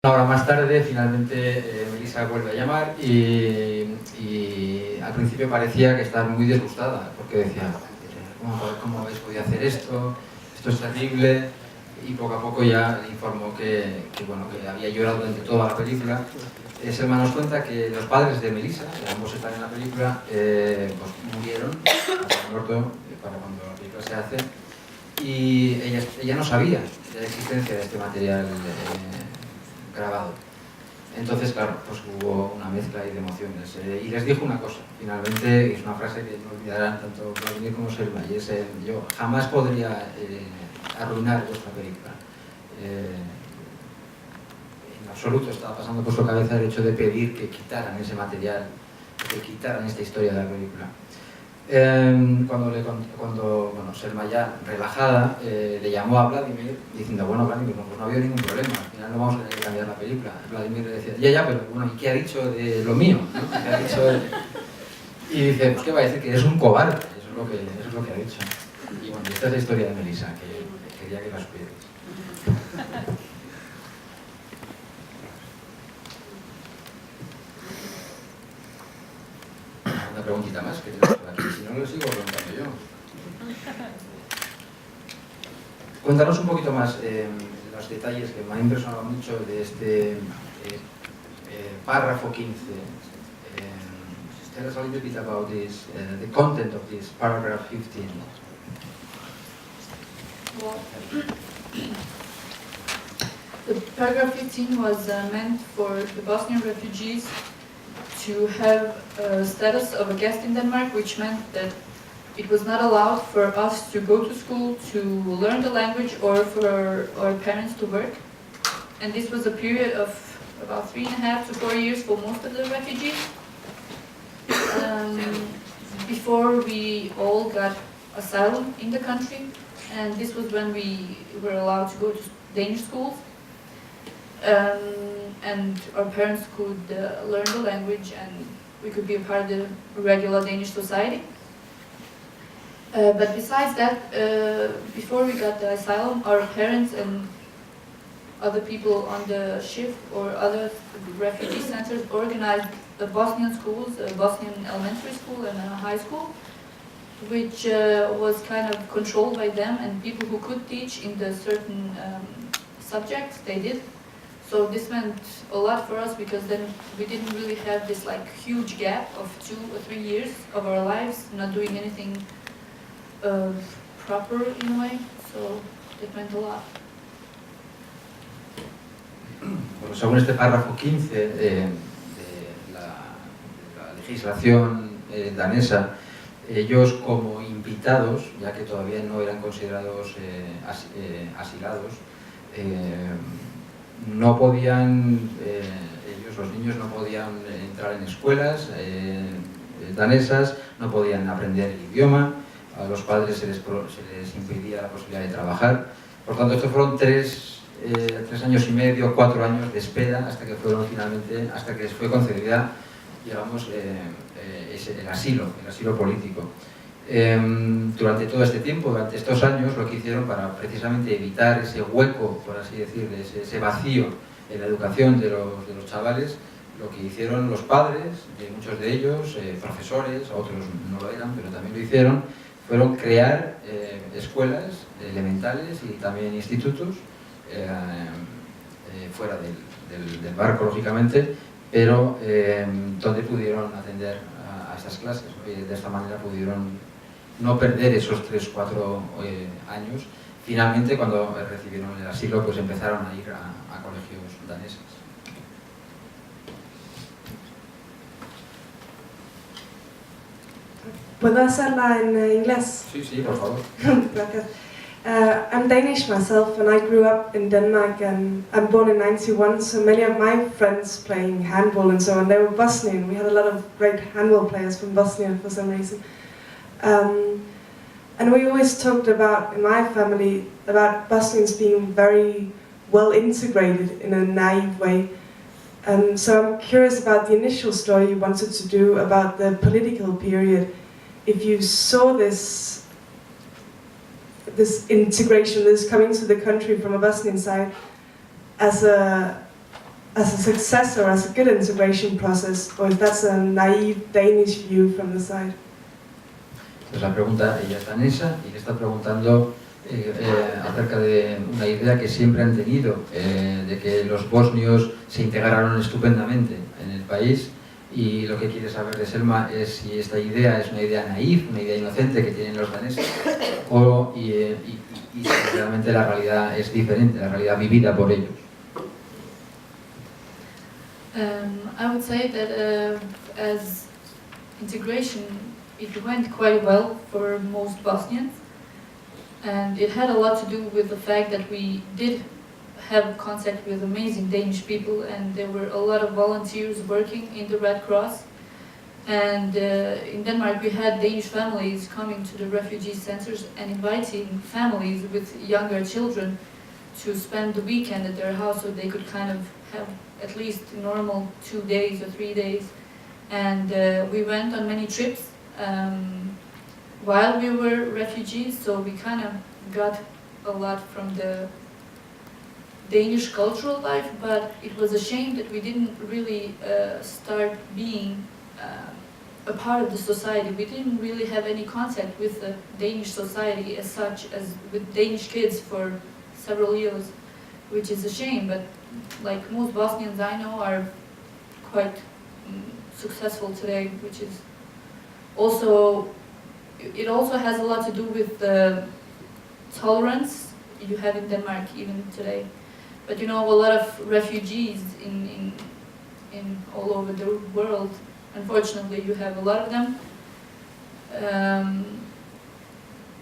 Una hora más tarde, finalmente Melissa vuelve a llamar y al principio parecía que estaba muy disgustada, porque decía, ¿cómo habéis podido hacer esto? Esto es terrible. Y poco a poco ya informó que había llorado durante toda la película. Selma nos cuenta que los padres de Melissa, que ambos están en la película, pues murieron, han muerto para cuando la película se hace, y ella no sabía de la existencia de este material grabado. Entonces, claro, pues hubo una mezcla de emociones. Y les dijo una cosa, finalmente, es una frase que no olvidarán tanto Vladimir como Selma, y es: yo jamás podría arruinar vuestra película. En absoluto estaba pasando por su cabeza el hecho de pedir que quitaran ese material, que quitaran esta historia de la película. Cuando Selma, ya relajada, le llamó a Vladimir diciendo: bueno, Vladimir, pues no ha habido ningún problema, al final no vamos a tener que cambiar la película. Vladimir le decía: ya, pero bueno, ¿y qué ha dicho de lo mío? ¿No? ¿Qué ha dicho de...? Y dice: pues ¿qué va a decir? Que eres un cobarde. Eso es lo que ha dicho. Y bueno, esta es la historia de Melissa, que quería que la supierais. Una preguntita más que tenemos por aquí, si no lo sigo preguntando yo. Cuéntanos un poquito más los detalles que me han impresionado mucho de este párrafo 15. Tell us a little bit about this, the content of this paragraph 15. Well, the paragraph 15 was meant for the Bosnian refugees to have a status of a guest in Denmark, which meant that it was not allowed for us to go to school, to learn the language, or for our parents to work. And this was a period of about 3.5 to 4 years for most of the refugees. Before we all got asylum in the country, and this was when we were allowed to go to Danish schools. And our parents could learn the language, and we could be a part of the regular Danish society. But besides that, before we got the asylum, our parents and other people on the shift or other refugee centers organized Bosnian schools, a Bosnian elementary school and a high school, which was kind of controlled by them, and people who could teach in the certain subjects, they did. So this meant a lot for us, because then we didn't really have this like huge gap of 2 or 3 years of our lives not doing anything proper in a way. So it meant a lot. Bueno, según este párrafo 15 de la legislación danesa, ellos como invitados, ya que todavía no eran considerados asilados, no podían, los niños no podían entrar en escuelas danesas, no podían aprender el idioma, a los padres se les impedía la posibilidad de trabajar. Por tanto, estos fueron 3 años y medio, 4 años de espera hasta que les fue concedida, digamos, el asilo político. Durante todo este tiempo, durante estos años, lo que hicieron para precisamente evitar ese hueco, por así decirlo, ese vacío en la educación de los chavales, lo que hicieron los padres, de muchos de ellos, profesores, otros no lo eran, pero también lo hicieron, fueron crear escuelas elementales y también institutos, fuera del barco, lógicamente, pero donde pudieron atender a estas clases. De esta manera pudieron no perder esos 3 o 4 años. Finalmente, cuando recibieron el asilo, pues empezaron a ir a colegios daneses. ¿Puedo hacerla en inglés? Sí, por favor. Gracias. I'm Danish myself, and I grew up in Denmark, and I'm born in 91, so many of my friends playing handball and so on, they were Bosnian. We had a lot of great handball players from Bosnia for some reason. And we always talked about, in my family, about Bosnians being very well integrated in a naive way. So I'm curious about the initial story you wanted to do about the political period. If you saw this integration, this coming to the country from a Bosnian side, as a as a success or as a good integration process, or if that's a naive Danish view from the side. Pues la pregunta, ella es danesa y le está preguntando acerca de una idea que siempre han tenido, de que los bosnios se integraron estupendamente en el país, y lo que quiere saber de Selma es si esta idea es una idea naif, una idea inocente que tienen los daneses, y si realmente la realidad es diferente, la realidad vivida por ellos. I would say that as integration, it went quite well for most Bosnians, and it had a lot to do with the fact that we did have contact with amazing Danish people, and there were a lot of volunteers working in the Red Cross. And in Denmark we had Danish families coming to the refugee centers and inviting families with younger children to spend the weekend at their house, so they could kind of have at least normal 2 days or 3 days. And we went on many trips while we were refugees, so we kind of got a lot from the Danish cultural life, but it was a shame that we didn't really start being a part of the society. We didn't really have any contact with the Danish society as such, as with Danish kids for several years, which is a shame, but like most Bosnians I know are quite successful today, which is also, it also has a lot to do with the tolerance you have in Denmark even today. But you know, a lot of refugees in all over the world, unfortunately you have a lot of them,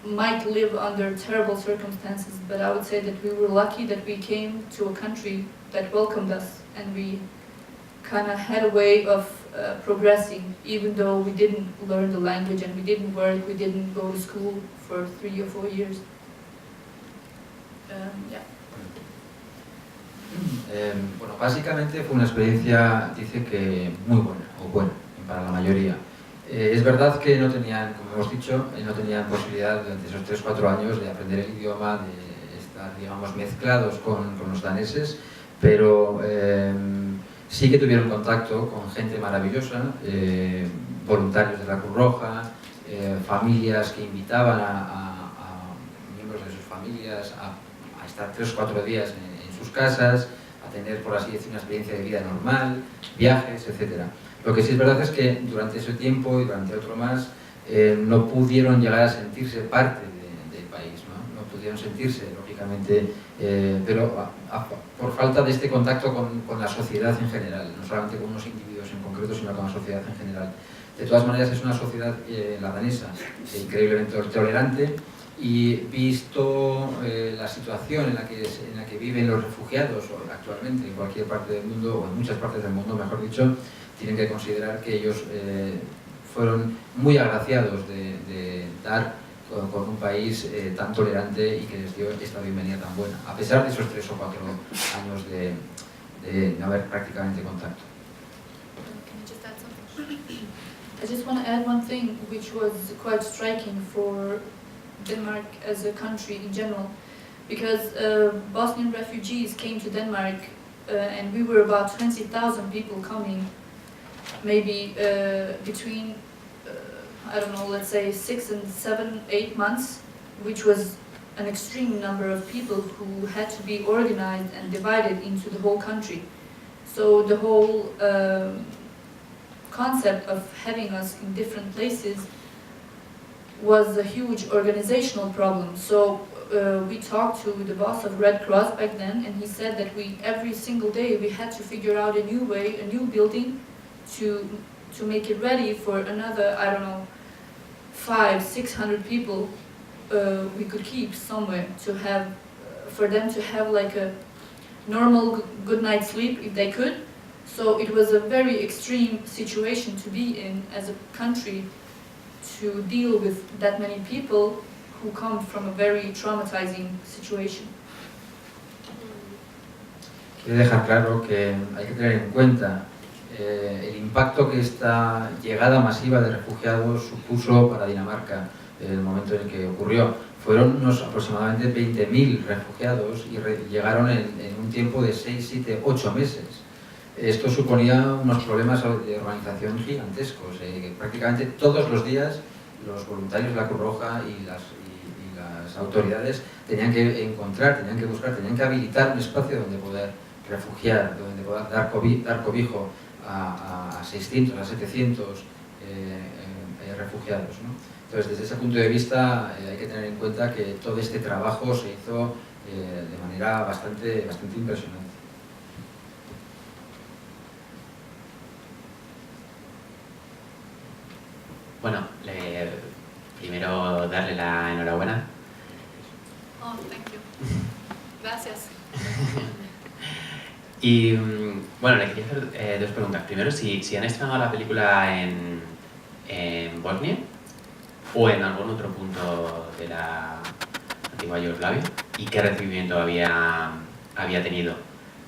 might live under terrible circumstances, but I would say that we were lucky that we came to a country that welcomed us, and we kind of had a way of progressing, even though we didn't learn the language and we didn't work, we didn't go to school for 3 or 4 years. Yeah. Bueno, básicamente fue una experiencia, dice que muy buena, o buena, para la mayoría. Es verdad que no tenían, como hemos dicho, no tenían posibilidad durante esos 3 o 4 años de aprender el idioma, de estar, digamos, mezclados con los daneses, pero sí que tuvieron contacto con gente maravillosa, voluntarios de la Cruz Roja, familias que invitaban a miembros de sus familias a estar 3 o 4 días en sus casas, a tener, por así decir, una experiencia de vida normal, viajes, etc. Lo que sí es verdad es que durante ese tiempo y durante otro más no pudieron llegar a sentirse parte del país, ¿no? No pudieron sentirse, lógicamente, pero por falta de este contacto con la sociedad en general, no solamente con unos individuos en concreto, sino con la sociedad en general. De todas maneras, es una sociedad, la danesa, increíblemente tolerante, y visto la situación en la que viven los refugiados actualmente en cualquier parte del mundo, o en muchas partes del mundo, mejor dicho, tienen que considerar que ellos fueron muy agraciados de dar con un país tan tolerante y que les dio esta bienvenida tan buena, a pesar de esos 3 o 4 años de no haber prácticamente contacto. Can I just add something? I just want to add one thing which was quite striking for Denmark as a country in general, because Bosnian refugees came to Denmark and we were about 20,000 people coming, maybe between I don't know, let's say 6 and 7, 8 months, which was an extreme number of people who had to be organized and divided into the whole country. So the whole concept of having us in different places was a huge organizational problem. So we talked to the boss of Red Cross back then, and he said that every single day we had to figure out a new way, a new building to make it ready for another, I don't know, 500-600 people we could keep somewhere, to have, for them to have like a normal good night's sleep if they could. So it was a very extreme situation to be in as a country, to deal with that many people who come from a very traumatizing situation. Quiero dejar claro que hay que tener en cuenta el impacto que esta llegada masiva de refugiados supuso para Dinamarca en el momento en el que ocurrió. Fueron unos aproximadamente 20.000 refugiados y llegaron en un tiempo de 6, 7, 8 meses. esto suponía unos problemas de organización gigantescos. Prácticamente todos los días los voluntarios de la Cruz Roja y las autoridades tenían que encontrar, tenían que buscar, tenían que habilitar un espacio donde poder refugiar, donde poder dar cobijo a 600, a 700 refugiados, ¿no? Entonces, desde ese punto de vista, hay que tener en cuenta que todo este trabajo se hizo de manera bastante impresionante. Bueno, primero darle la enhorabuena. Oh, thank you. Gracias. Y bueno, le quería hacer dos preguntas. Primero, si han estrenado la película en Bosnia o en algún otro punto de la antigua Yugoslavia, y qué recibimiento había tenido,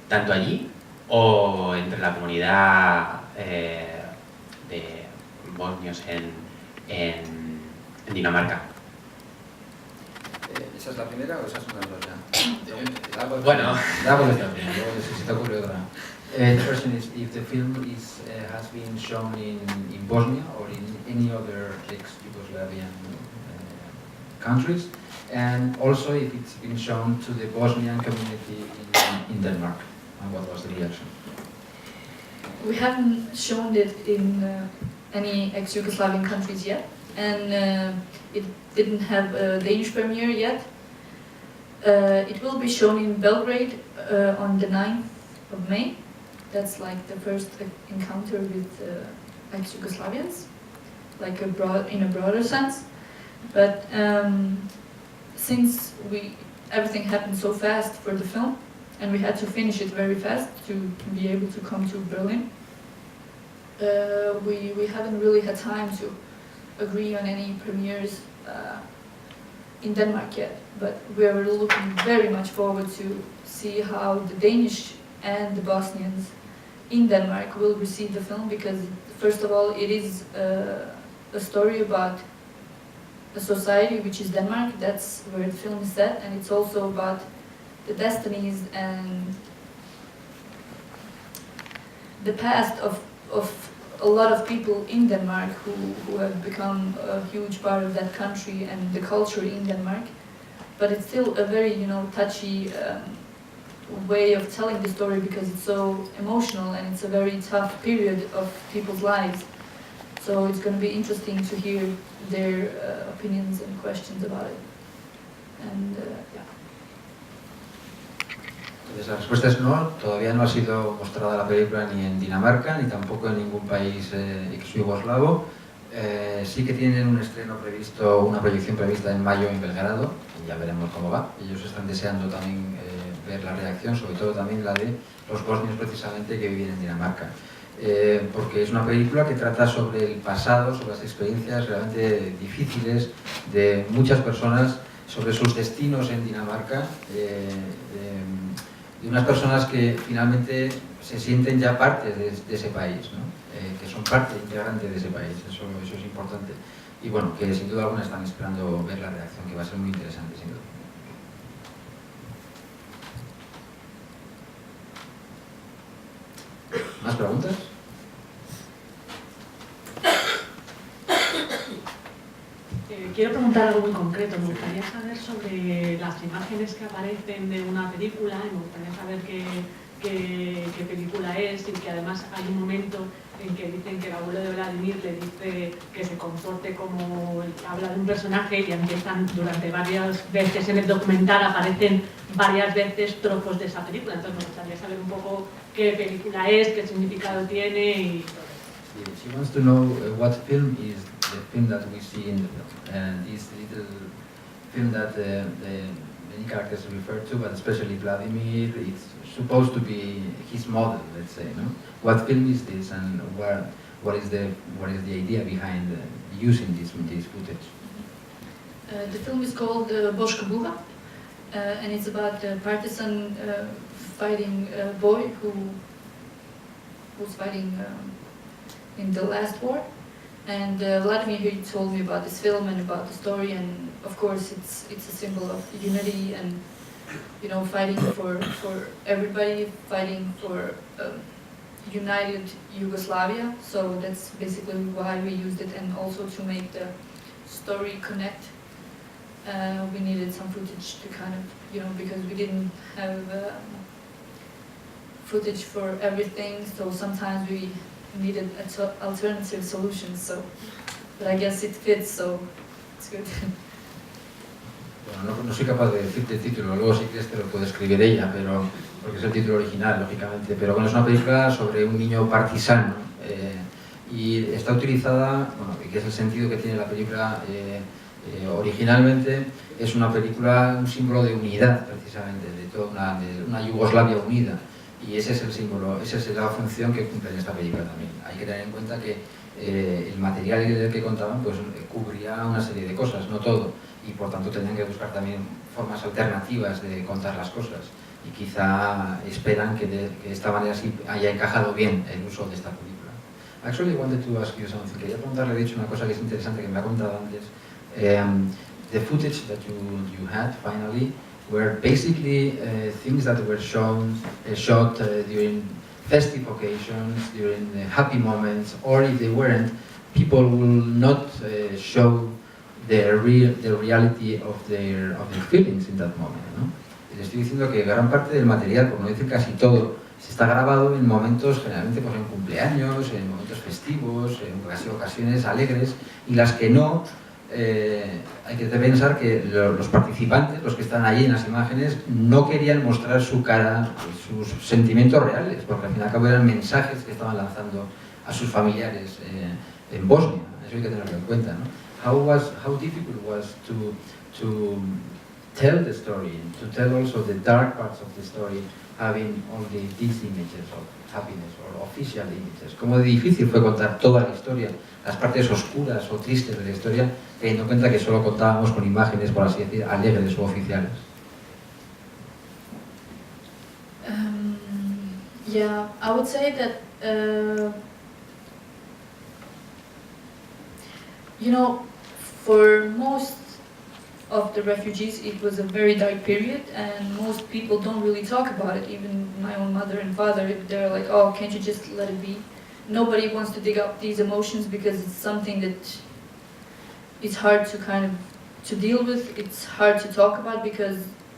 tanto allí o entre la comunidad de bosnios en Dinamarca. ¿Esa es la primera o esas son las dos ya? Bueno. Si te ocurre otra. The question is if the film has been shown in Bosnia or in any other ex-Yugoslavian countries, and also if it's been shown to the Bosnian community in Denmark, and what was the reaction? We haven't shown it in any ex-Yugoslavian countries yet, and it didn't have a Danish premiere yet. It will be shown in Belgrade on the 9th of May. That's like the first encounter with ex-Yugoslavians, like in a broader sense. But since everything happened so fast for the film, and we had to finish it very fast to be able to come to Berlin, we haven't really had time to agree on any premieres in Denmark yet. But we're looking very much forward to see how the Danish and the Bosnians in Denmark will receive the film, because first of all, it is a story about a society which is Denmark. That's where the film is set, and it's also about the destinies and the past of a lot of people in Denmark who have become a huge part of that country and the culture in Denmark. But it's still a very, touchy way of telling the story, because it's so emotional and it's a very tough period of people's lives. So it's going to be interesting to hear their opinions and questions about it. And yeah. Entonces la respuesta es no, todavía no ha sido mostrada la película ni en Dinamarca ni tampoco en ningún país ex-yugoslavo. Sí que tienen un estreno previsto, una proyección prevista en mayo en Belgrado, y ya veremos cómo va. Ellos están deseando también ver la reacción, sobre todo también la de los bosnios precisamente que viven en Dinamarca. Porque es una película que trata sobre el pasado, sobre las experiencias realmente difíciles de muchas personas, sobre sus destinos en Dinamarca, de unas personas que finalmente se sienten ya parte de ese país, ¿no? Que son parte integrante de ese país, eso es importante. Y bueno, que sin duda alguna están esperando ver la reacción, que va a ser muy interesante, sin duda. ¿Más preguntas? Quiero preguntar algo muy concreto. Me gustaría saber sobre las imágenes que aparecen de una película, y me gustaría saber qué película es, y que además hay un momento en que dicen que el abuelo de Vladimir le dice que se comporte como habla de un personaje, y empiezan durante varias veces en el documental, aparecen varias veces trozos de esa película. Entonces me gustaría saber un poco qué película es, qué significado tiene y todo eso. She wants to know what film is the film that we see in the film, and this little film that the many characters refer to, but especially Vladimir, it's supposed to be his model, let's say, no? What film is this, and what is the idea behind using this footage? The film is called Boška Buha, and it's about a partisan fighting boy who was fighting in the last war. And Vladimir here told me about this film and about the story, and of course it's a symbol of unity and fighting for everybody, fighting for united Yugoslavia, so that's basically why we used it, and also to make the story connect. We needed some footage to kind of, because we didn't have footage for everything, so sometimes we needed alternative solutions, so, but I guess it fits, so it's good. Bueno, no soy capaz de decirte el título, luego si quieres te lo puede escribir ella, pero porque es el título original, lógicamente, pero bueno, es una película sobre un niño partisano y está utilizada, bueno, que es el sentido que tiene la película originalmente, es una película, un símbolo de unidad precisamente, de toda una Yugoslavia unida, y ese es el símbolo, esa es la función que cumple en esta película también. Hay que tener en cuenta que el material del que contaban pues cubría una serie de cosas, no todo, y por tanto tenían que buscar también formas alternativas de contar las cosas, y quizá esperan que de esta manera sí haya encajado bien el uso de esta película. Actually, I wanted to ask you something. Quería preguntarle, de hecho, una cosa que es interesante que me ha contado antes. The footage that you had finally were basically things that were shot during festive occasions, during happy moments, or if they weren't, people will not show the reality of their feelings in that moment, ¿no? Y le estoy diciendo que gran parte del material, por no decir casi todo, se está grabado en momentos, generalmente pues en cumpleaños, en momentos festivos, en ocasiones alegres, y las que no, hay que pensar que los participantes, los que están allí en las imágenes, no querían mostrar su cara, sus sentimientos reales, porque al fin y al cabo eran mensajes que estaban lanzando a sus familiares en Bosnia. Eso hay que tenerlo en cuenta, ¿no? How difficult was to tell the story, to tell also the dark parts of the story, having only these images of happiness or official images. Cómo difícil fue contar toda la historia, las partes oscuras o tristes de la historia, teniendo en cuenta que solo contábamos con imágenes, por así decir, alegres o oficiales. Yeah, I would say that for most of the refugees it was a very dark period, and most people don't really talk about it. Even my own mother and father, they're like, oh, can't you just let it be? Nobody wants to dig up these emotions because it's something that it's hard to deal with. It's hard to talk about because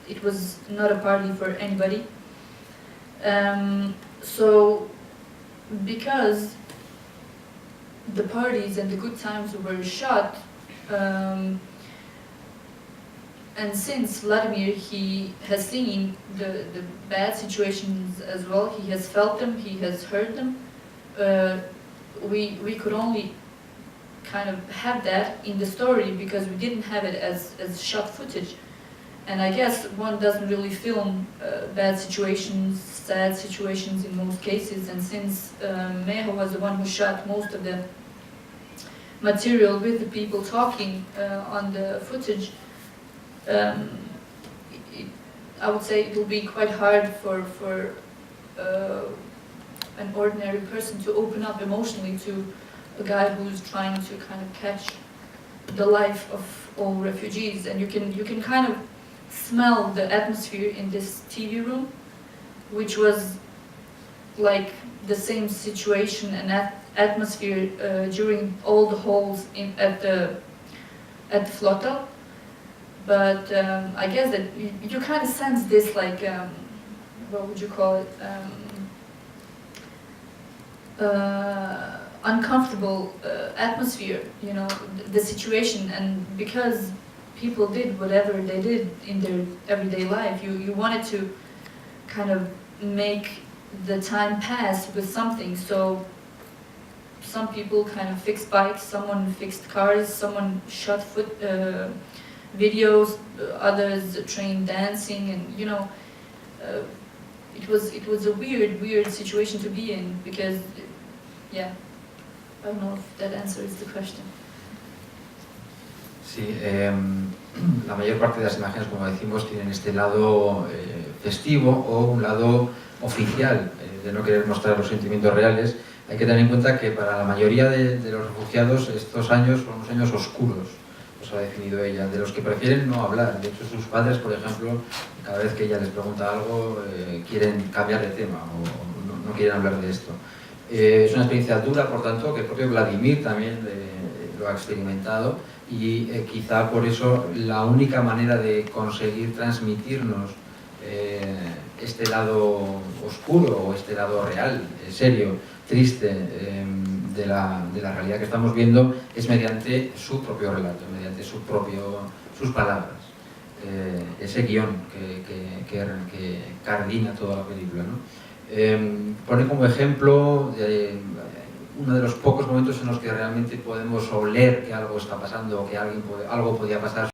it was not a party for anybody. So because the parties and the good times were shot, and since Vladimir, he has seen the bad situations as well, he has felt them, he has heard them, we could only kind of have that in the story because we didn't have it as shot footage. And I guess one doesn't really film bad situations, sad situations in most cases, and since Meho was the one who shot most of the material with the people talking on the footage, I would say it will be quite hard for an ordinary person to open up emotionally to a guy who's trying to kind of catch the life of all refugees. And you can kind of smell the atmosphere in this TV room, which was like the same situation and atmosphere during all the halls at the Flotel. But I guess that you kind of sense this, like, what would you call it, uncomfortable atmosphere, the situation. And because people did whatever they did in their everyday life, you wanted to kind of make the time pass with something. So some people kind of fixed bikes, someone fixed cars, someone shot videos, others trained dancing, and it was a weird situation to be in, because yeah, I don't know if that answers the question. Sí, la mayor parte de las imágenes, como decimos, tienen este lado festivo o un lado oficial, de no querer mostrar los sentimientos reales. Hay que tener en cuenta que para la mayoría de los refugiados estos años son unos años oscuros, los ha definido ella, de los que prefieren no hablar. De hecho, sus padres, por ejemplo, cada vez que ella les pregunta algo, quieren cambiar de tema o no quieren hablar de esto. Es una experiencia dura, por tanto, que el propio Vladimir también lo ha experimentado, y quizá por eso la única manera de conseguir transmitirnos este lado oscuro o este lado real, serio, triste de la realidad que estamos viendo es mediante su propio relato, mediante sus palabras. Ese guión que coordina toda la película, ¿no? Pone como ejemplo uno de los pocos momentos en los que realmente podemos oler que algo está pasando o que algo podía pasar